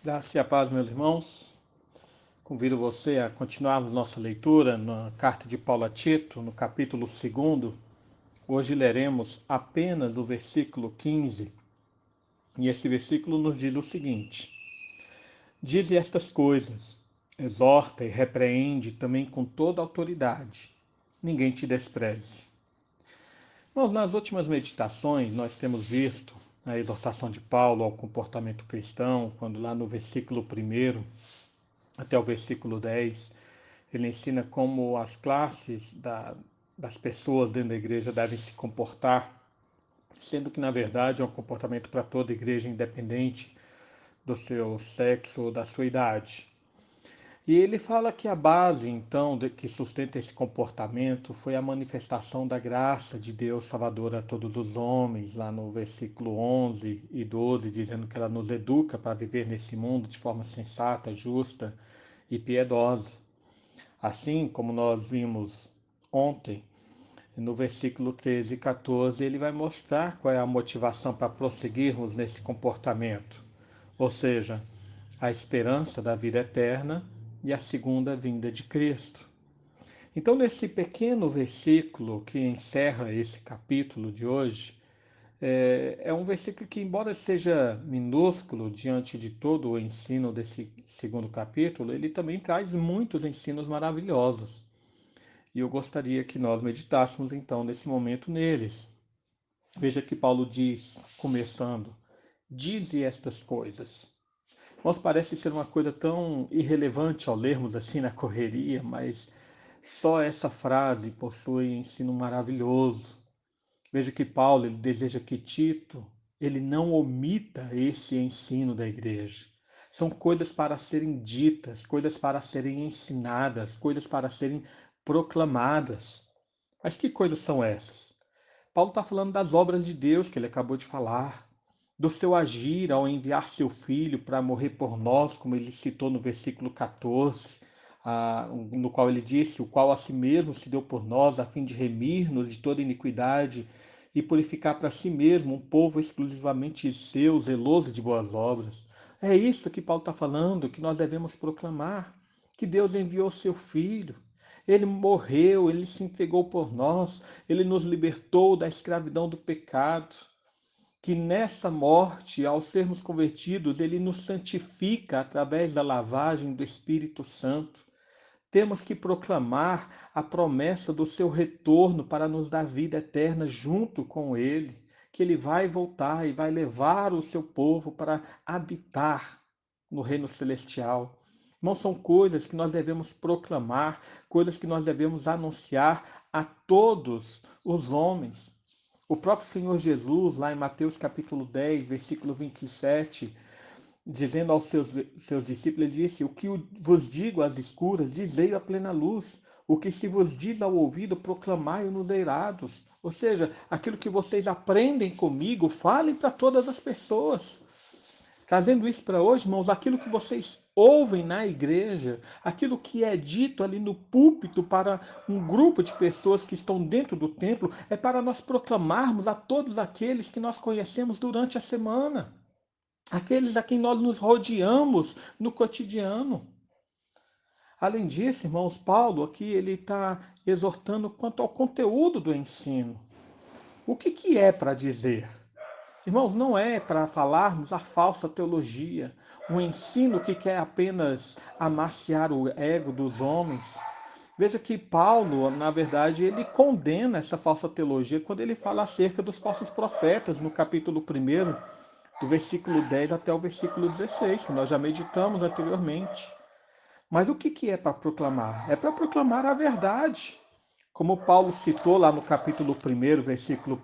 Graça e a paz, meus irmãos. Convido você a continuarmos nossa leitura na carta de Paulo a Tito, no capítulo 2. Hoje leremos apenas o versículo 15. E esse versículo nos diz o seguinte: Dize estas coisas, exorta e repreende também com toda autoridade. Ninguém te despreze. Bom, nas últimas meditações, nós temos visto a exortação de Paulo ao comportamento cristão, quando lá no versículo 1 até o versículo 10, ele ensina como as classes das pessoas dentro da igreja devem se comportar, sendo que, na verdade, é um comportamento para toda igreja, independente do seu sexo ou da sua idade. E ele fala que a base, então, que sustenta esse comportamento foi a manifestação da graça de Deus Salvador a todos os homens, lá no versículo 11 e 12, dizendo que ela nos educa para viver nesse mundo de forma sensata, justa e piedosa. Assim como nós vimos ontem, no versículo 13 e 14, ele vai mostrar qual é a motivação para prosseguirmos nesse comportamento, ou seja, a esperança da vida eterna e a segunda vinda de Cristo. Então, nesse pequeno versículo que encerra esse capítulo de hoje, é um versículo que, embora seja minúsculo diante de todo o ensino desse segundo capítulo, ele também traz muitos ensinos maravilhosos. E eu gostaria que nós meditássemos então nesse momento neles. Veja que Paulo diz, começando, dize estas coisas. Mas parece ser uma coisa tão irrelevante ao lermos assim na correria, mas só essa frase possui ensino maravilhoso. Veja que Paulo ele deseja que Tito ele não omita esse ensino da igreja. São coisas para serem ditas, coisas para serem ensinadas, coisas para serem proclamadas. Mas que coisas são essas? Paulo está falando das obras de Deus que ele acabou de falar, do seu agir ao enviar seu filho para morrer por nós, como ele citou no versículo 14, no qual ele disse: O qual a si mesmo se deu por nós, a fim de remir-nos de toda iniquidade e purificar para si mesmo um povo exclusivamente seu, zeloso de boas obras. É isso que Paulo está falando, que nós devemos proclamar, que Deus enviou seu filho. Ele morreu, ele se entregou por nós, ele nos libertou da escravidão do pecado. Que nessa morte, ao sermos convertidos, ele nos santifica através da lavagem do Espírito Santo. Temos que proclamar a promessa do seu retorno para nos dar vida eterna junto com ele, que ele vai voltar e vai levar o seu povo para habitar no reino celestial. Não são coisas que nós devemos proclamar, coisas que nós devemos anunciar a todos os homens. O próprio Senhor Jesus, lá em Mateus capítulo 10, versículo 27, dizendo aos seus discípulos, ele disse: O que vos digo às escuras, dizei à plena luz. O que se vos diz ao ouvido, proclamai-o nos eirados. Ou seja, aquilo que vocês aprendem comigo, falem para todas as pessoas. Trazendo isso para hoje, irmãos, aquilo que vocês ouvem na igreja, aquilo que é dito ali no púlpito para um grupo de pessoas que estão dentro do templo, é para nós proclamarmos a todos aqueles que nós conhecemos durante a semana, aqueles a quem nós nos rodeamos no cotidiano. Além disso, irmãos, Paulo aqui ele está exortando quanto ao conteúdo do ensino. O que é para dizer? Irmãos, não é para falarmos a falsa teologia, um ensino que quer apenas amaciar o ego dos homens. Veja que Paulo, na verdade, ele condena essa falsa teologia quando ele fala acerca dos falsos profetas, no capítulo 1, do versículo 10 até o versículo 16, que nós já meditamos anteriormente. Mas o que é para proclamar? É para proclamar a verdade. Como Paulo citou lá no capítulo 1, versículo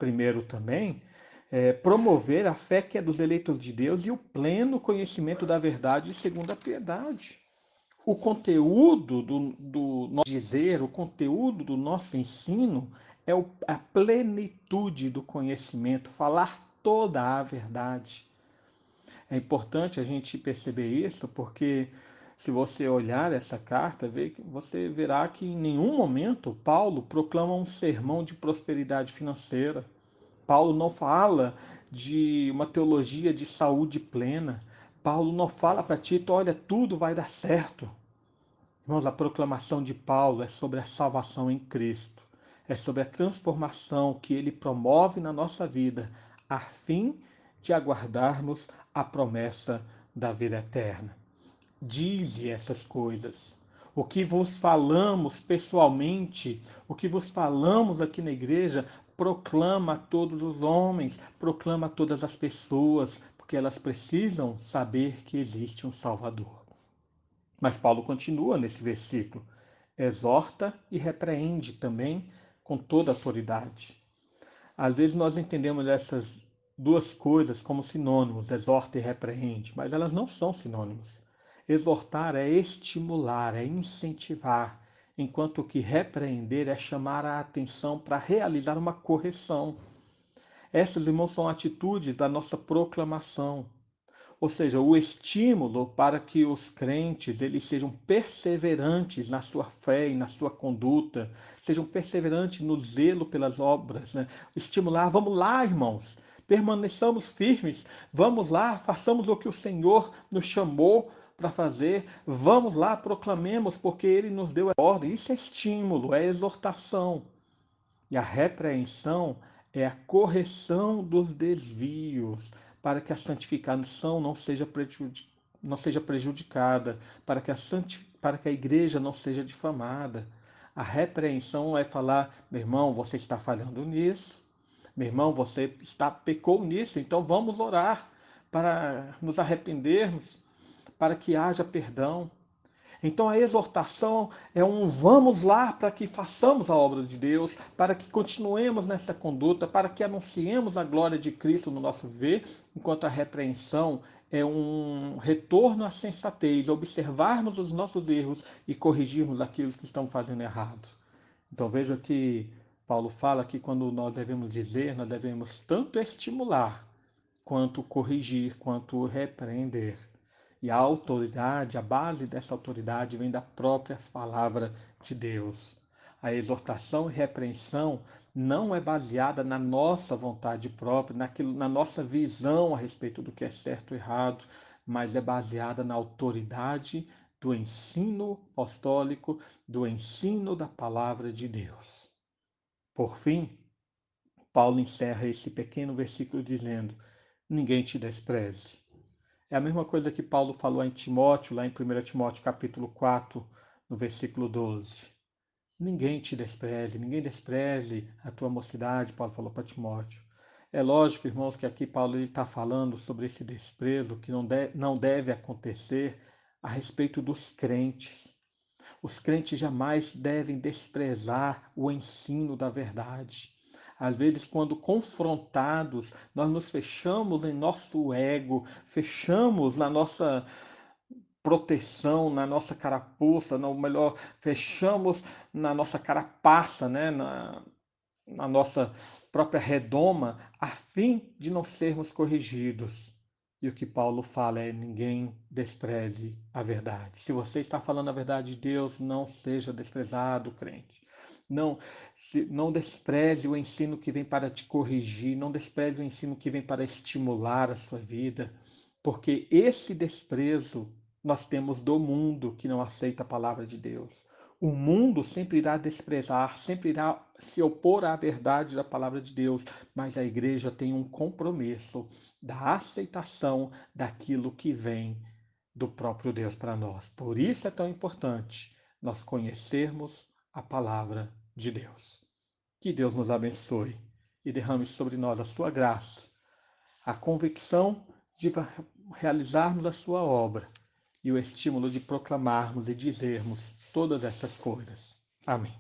1 também, promover a fé que é dos eleitos de Deus e o pleno conhecimento da verdade segundo a piedade. O conteúdo do nosso dizer, o conteúdo do nosso ensino é a plenitude do conhecimento, falar toda a verdade. É importante a gente perceber isso, porque se você olhar essa carta, você verá que em nenhum momento Paulo proclama um sermão de prosperidade financeira. Paulo não fala de uma teologia de saúde plena. Paulo não fala para Tito, olha, tudo vai dar certo. Irmãos, a proclamação de Paulo é sobre a salvação em Cristo. É sobre a transformação que ele promove na nossa vida, a fim de aguardarmos a promessa da vida eterna. Dize essas coisas. O que vos falamos pessoalmente, o que vos falamos aqui na igreja, proclama a todos os homens, proclama a todas as pessoas, porque elas precisam saber que existe um Salvador. Mas Paulo continua nesse versículo, exorta e repreende também com toda autoridade. Às vezes nós entendemos essas duas coisas como sinônimos, exorta e repreende, mas elas não são sinônimos. Exortar é estimular, é incentivar, enquanto que repreender é chamar a atenção para realizar uma correção. Essas, irmãos, são atitudes da nossa proclamação. Ou seja, o estímulo para que os crentes eles sejam perseverantes na sua fé e na sua conduta, sejam perseverantes no zelo pelas obras, né? Estimular, vamos lá, irmãos, permaneçamos firmes, vamos lá, façamos o que o Senhor nos chamou para fazer, vamos lá, proclamemos, porque Ele nos deu a ordem. Isso é estímulo, é exortação. E a repreensão é a correção dos desvios, para que a santificação não seja prejudicada, para que a igreja não seja difamada. A repreensão é falar, meu irmão, você está falhando nisso, meu irmão, pecou nisso, então vamos orar para nos arrependermos, para que haja perdão. Então a exortação é um vamos lá para que façamos a obra de Deus, para que continuemos nessa conduta, para que anunciemos a glória de Cristo no nosso viver, enquanto a repreensão é um retorno à sensatez, observarmos os nossos erros e corrigirmos aqueles que estão fazendo errado. Então veja que Paulo fala que quando nós devemos dizer, nós devemos tanto estimular, quanto corrigir, quanto repreender. E a autoridade, a base dessa autoridade vem da própria palavra de Deus. A exortação e repreensão não é baseada na nossa vontade própria, na nossa visão a respeito do que é certo e errado, mas é baseada na autoridade do ensino apostólico, do ensino da palavra de Deus. Por fim, Paulo encerra esse pequeno versículo dizendo: ninguém te despreze. É a mesma coisa que Paulo falou em Timóteo, lá em 1 Timóteo capítulo 4, no versículo 12. Ninguém te despreze, ninguém despreze a tua mocidade, Paulo falou para Timóteo. É lógico, irmãos, que aqui Paulo está falando sobre esse desprezo que não deve acontecer a respeito dos crentes. Os crentes jamais devem desprezar o ensino da verdade. Às vezes, quando confrontados, nós nos fechamos em nosso ego, fechamos na nossa proteção, na nossa carapuça, ou melhor, fechamos na nossa carapaça, né? Na nossa própria redoma, a fim de não sermos corrigidos. E o que Paulo fala é: ninguém despreze a verdade. Se você está falando a verdade de Deus, não seja desprezado, crente. Não, não despreze o ensino que vem para te corrigir, não despreze o ensino que vem para estimular a sua vida, porque esse desprezo nós temos do mundo que não aceita a palavra de Deus. O mundo sempre irá desprezar, sempre irá se opor à verdade da palavra de Deus, mas a igreja tem um compromisso da aceitação daquilo que vem do próprio Deus para nós. Por isso é tão importante nós conhecermos a palavra de Deus. Que Deus nos abençoe e derrame sobre nós a sua graça, a convicção de realizarmos a sua obra e o estímulo de proclamarmos e dizermos todas essas coisas. Amém.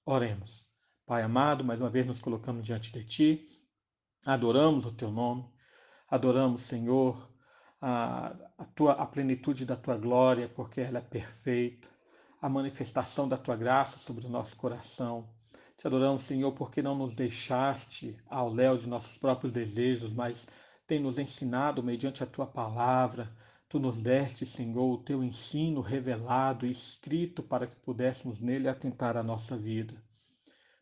Oremos. Pai amado, mais uma vez nos colocamos diante de Ti, adoramos o Teu nome, adoramos, Senhor, a plenitude da Tua glória, porque ela é perfeita, a manifestação da Tua graça sobre o nosso coração. Te adoramos, Senhor, porque não nos deixaste ao léu de nossos próprios desejos, mas tem nos ensinado mediante a Tua palavra. Tu nos deste, Senhor, o Teu ensino revelado e escrito para que pudéssemos nele atentar a nossa vida.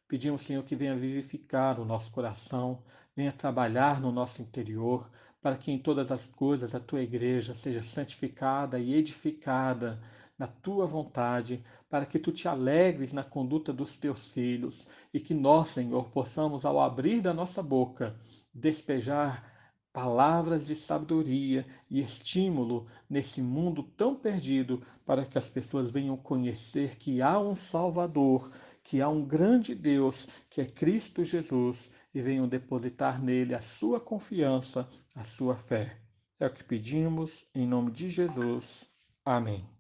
Pedimos, Senhor, que venha vivificar o nosso coração, venha trabalhar no nosso interior, para que em todas as coisas a tua igreja seja santificada e edificada na tua vontade, para que tu te alegres na conduta dos teus filhos e que nós, Senhor, possamos, ao abrir da nossa boca, despejar palavras de sabedoria e estímulo nesse mundo tão perdido, para que as pessoas venham conhecer que há um Salvador, que há um grande Deus, que é Cristo Jesus, e venham depositar nele a sua confiança, a sua fé. É o que pedimos, em nome de Jesus. Amém.